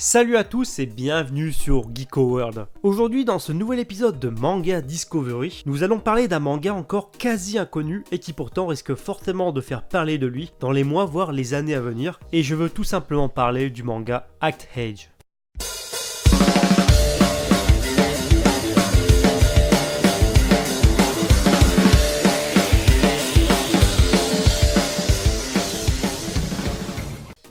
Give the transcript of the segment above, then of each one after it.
Salut à tous et bienvenue sur Geeko World. Aujourd'hui dans ce nouvel épisode de Manga Discovery, nous allons parler d'un manga encore quasi inconnu et qui pourtant risque fortement de faire parler de lui dans les mois voire les années à venir, et je veux tout simplement parler du manga Act Age.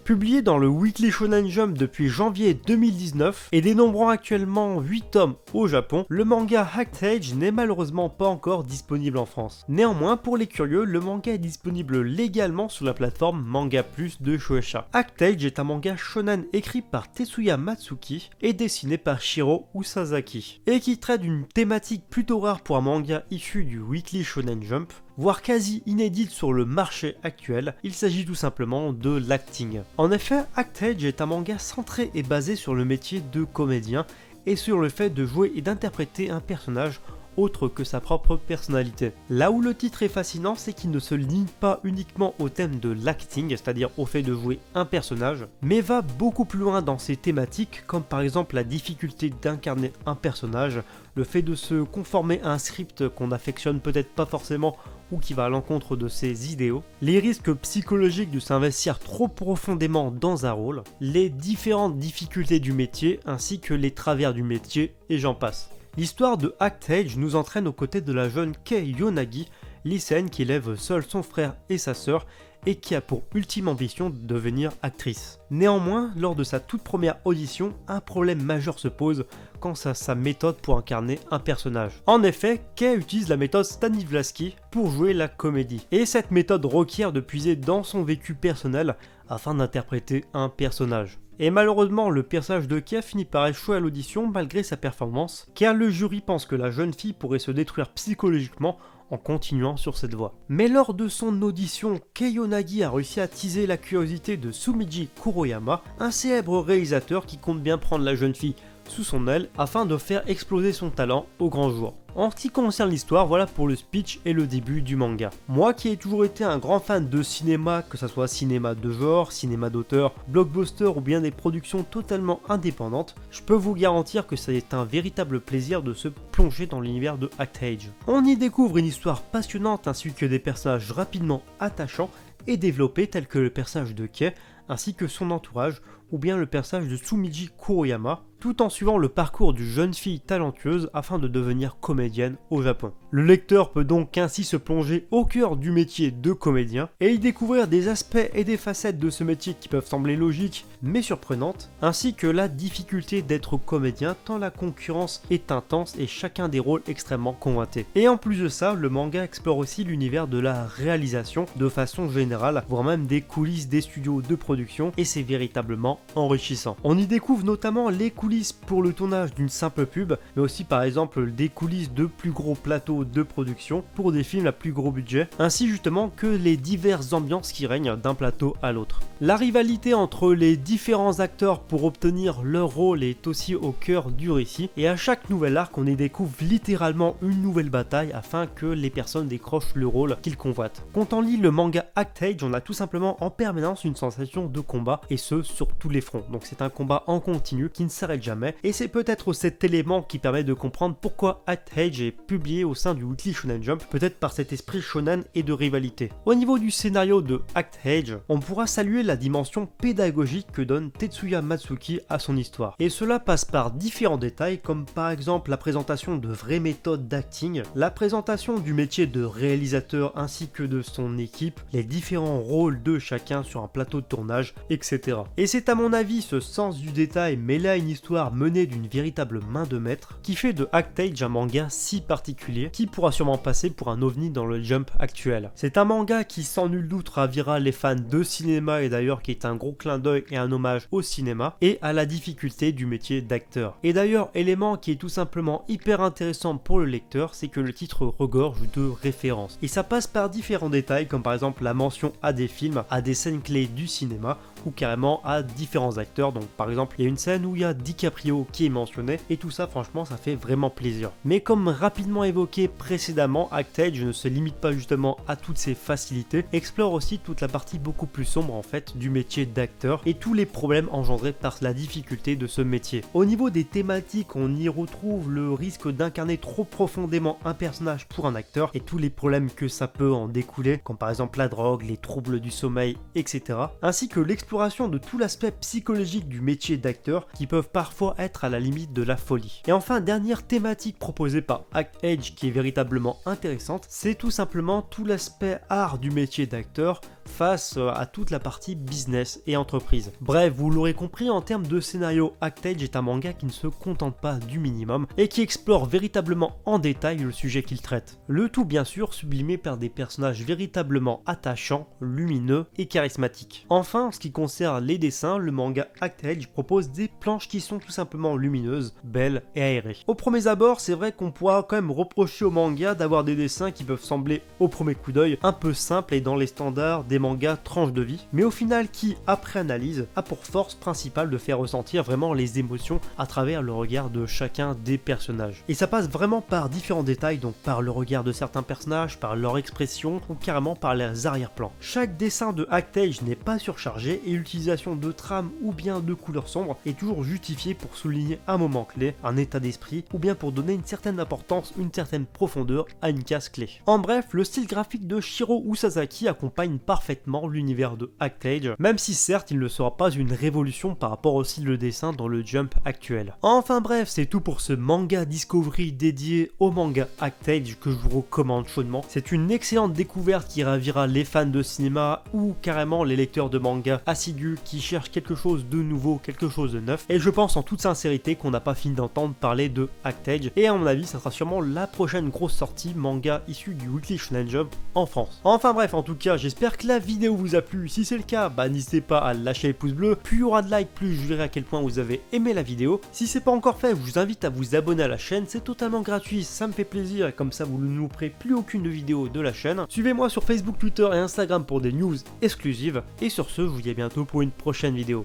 Publié dans le Weekly Shonen Jump depuis janvier 2019 et dénombrant actuellement 8 tomes au Japon, le manga Act Age n'est malheureusement pas encore disponible en France. Néanmoins, pour les curieux, le manga est disponible légalement sur la plateforme Manga Plus de Shueisha. Act Age est un manga shonen écrit par Tetsuya Matsuki et dessiné par Shiro Usazaki, et qui traite d'une thématique plutôt rare pour un manga issu du Weekly Shonen Jump, voire quasi inédite sur le marché actuel. Il s'agit tout simplement de l'acting. En effet, Act Age est un manga centré et basé sur le métier de comédien et sur le fait de jouer et d'interpréter un personnage autre que sa propre personnalité. Là où le titre est fascinant, c'est qu'il ne se limite pas uniquement au thème de l'acting, c'est-à-dire au fait de jouer un personnage, mais va beaucoup plus loin dans ses thématiques, comme par exemple la difficulté d'incarner un personnage, le fait de se conformer à un script qu'on n'affectionne peut-être pas forcément ou qui va à l'encontre de ses idéaux, les risques psychologiques de s'investir trop profondément dans un rôle, les différentes difficultés du métier ainsi que les travers du métier, et j'en passe. L'histoire de Act Age nous entraîne aux côtés de la jeune Kei Yonagi, lycéenne qui élève seule son frère et sa sœur et qui a pour ultime ambition de devenir actrice. Néanmoins, lors de sa toute première audition, un problème majeur se pose quant à sa méthode pour incarner un personnage. En effet, Kei utilise la méthode Stanislavski pour jouer la comédie, et cette méthode requiert de puiser dans son vécu personnel afin d'interpréter un personnage. Et malheureusement, le personnage de Kei finit par échouer à l'audition malgré sa performance, car le jury pense que la jeune fille pourrait se détruire psychologiquement en continuant sur cette voie. Mais lors de son audition, Kei Yonagi a réussi à teaser la curiosité de Sumiji Kuroyama, un célèbre réalisateur qui compte bien prendre la jeune fille sous son aile afin de faire exploser son talent au grand jour. En ce qui concerne l'histoire, voilà pour le speech et le début du manga. Moi qui ai toujours été un grand fan de cinéma, que ce soit cinéma de genre, cinéma d'auteur, blockbuster ou bien des productions totalement indépendantes, je peux vous garantir que ça est un véritable plaisir de se plonger dans l'univers de Act Age. On y découvre une histoire passionnante ainsi que des personnages rapidement attachants et développés tels que le personnage de Kei ainsi que son entourage ou bien le personnage de Sumiji Kuroyama, tout en suivant le parcours d'une jeune fille talentueuse afin de devenir comédienne au Japon. Le lecteur peut donc ainsi se plonger au cœur du métier de comédien et y découvrir des aspects et des facettes de ce métier qui peuvent sembler logiques mais surprenantes, ainsi que la difficulté d'être comédien tant la concurrence est intense et chacun des rôles extrêmement convoités. Et en plus de ça, le manga explore aussi l'univers de la réalisation de façon générale, voire même des coulisses des studios de production, et c'est véritablement enrichissant. On y découvre notamment les coulisses pour le tournage d'une simple pub, mais aussi par exemple des coulisses de plus gros plateaux de production pour des films à plus gros budget, ainsi justement que les diverses ambiances qui règnent d'un plateau à l'autre. La rivalité entre les différents acteurs pour obtenir leur rôle est aussi au cœur du récit, et à chaque nouvel arc on y découvre littéralement une nouvelle bataille afin que les personnes décrochent le rôle qu'ils convoitent. Quand on lit le manga Act Age, on a tout simplement en permanence une sensation de combat, et ce sur tous les fronts. Donc c'est un combat en continu qui ne s'arrête jamais, et c'est peut-être cet élément qui permet de comprendre pourquoi Act Age est publié au sein du Weekly Shonen Jump, peut-être par cet esprit shonen et de rivalité. Au niveau du scénario de Act Age, on pourra saluer la dimension pédagogique que donne Tetsuya Matsuki à son histoire. Et cela passe par différents détails comme par exemple la présentation de vraies méthodes d'acting, la présentation du métier de réalisateur ainsi que de son équipe, les différents rôles de chacun sur un plateau de tournage, etc. Et c'est à mon avis ce sens du détail mêlé à une histoire menée d'une véritable main de maître qui fait de Act Age un manga si particulier qui pourra sûrement passer pour un ovni dans le Jump actuel. C'est un manga qui sans nul doute ravira les fans de cinéma et d'ailleurs qui est un gros clin d'œil et un hommage au cinéma et à la difficulté du métier d'acteur. Et d'ailleurs, élément qui est tout simplement hyper intéressant pour le lecteur, c'est que le titre regorge de références. Et ça passe par différents détails comme par exemple la mention à des films, à des scènes clés du cinéma ou carrément à différents acteurs. Donc par exemple il y a une scène où il y a DiCaprio qui est mentionné et tout ça franchement ça fait vraiment plaisir. Mais comme rapidement évoqué précédemment, ActAge ne se limite pas justement à toutes ces facilités, explore aussi toute la partie beaucoup plus sombre en fait du métier d'acteur et tous les problèmes engendrés par la difficulté de ce métier. Au niveau des thématiques, on y retrouve le risque d'incarner trop profondément un personnage pour un acteur et tous les problèmes que ça peut en découler, comme par exemple la drogue, les troubles du sommeil, etc. Ainsi que l'exploration de tout l'aspect psychologique du métier d'acteur qui peuvent parfois être à la limite de la folie. Et enfin, dernière thématique proposée par ActAge qui est véritablement intéressante, c'est tout simplement tout l'aspect art du métier d'acteur face à toute la partie business et entreprise. Bref, vous l'aurez compris, en termes de scénario, ActAge est un manga qui ne se contente pas du minimum et qui explore véritablement en détail le sujet qu'il traite. Le tout bien sûr sublimé par des personnages véritablement attachants, lumineux et charismatiques. Enfin, en ce qui concerne les dessins, le manga ActAge propose des planches qui sont tout simplement lumineuses, belles et aérées. Au premier abord, c'est vrai qu'on pourra quand même reprocher au manga d'avoir des dessins qui peuvent sembler au premier coup d'œil un peu simples et dans les standards des mangas tranches de vie, mais au final qui, après analyse, a pour force principale de faire ressentir vraiment les émotions à travers le regard de chacun des personnages. Et ça passe vraiment par différents détails, donc par le regard de certains personnages, par leur expression ou carrément par les arrière-plans. Chaque dessin de ActAge n'est pas surchargé et l'utilisation de trames ou bien de couleurs sombres est toujours justifiée pour souligner un moment clé, un état d'esprit ou bien pour donner une certaine importance, une certaine profondeur à une case clé. En bref, le style graphique de Shiro Usazaki accompagne parfaitement l'univers de ActAge, même si certes il ne sera pas une révolution par rapport au style de dessin dans le Jump actuel. Enfin bref, c'est tout pour ce manga Discovery dédié au manga ActAge que je vous recommande chaudement. C'est une excellente découverte qui ravira les fans de cinéma ou carrément les lecteurs de manga assidus qui cherchent quelque chose de nouveau, quelque chose de neuf, et je pense en toute sincérité qu'on n'a pas fini d'entendre parler de ActAge, et à mon avis ça sera sûrement la prochaine grosse sortie manga issue du Weekly Shonen Jump en France. Enfin bref, en tout cas j'espère que la vidéo vous a plu. Si c'est le cas, n'hésitez pas à lâcher les pouces bleus. Plus il y aura de likes, plus je verrai à quel point vous avez aimé la vidéo. Si c'est pas encore fait, je vous invite à vous abonner à la chaîne, c'est totalement gratuit, ça me fait plaisir et comme ça vous ne louperez plus aucune vidéo de la chaîne. Suivez-moi sur Facebook, Twitter et Instagram pour des news exclusives. Et sur ce, je vous dis à bientôt pour une prochaine vidéo.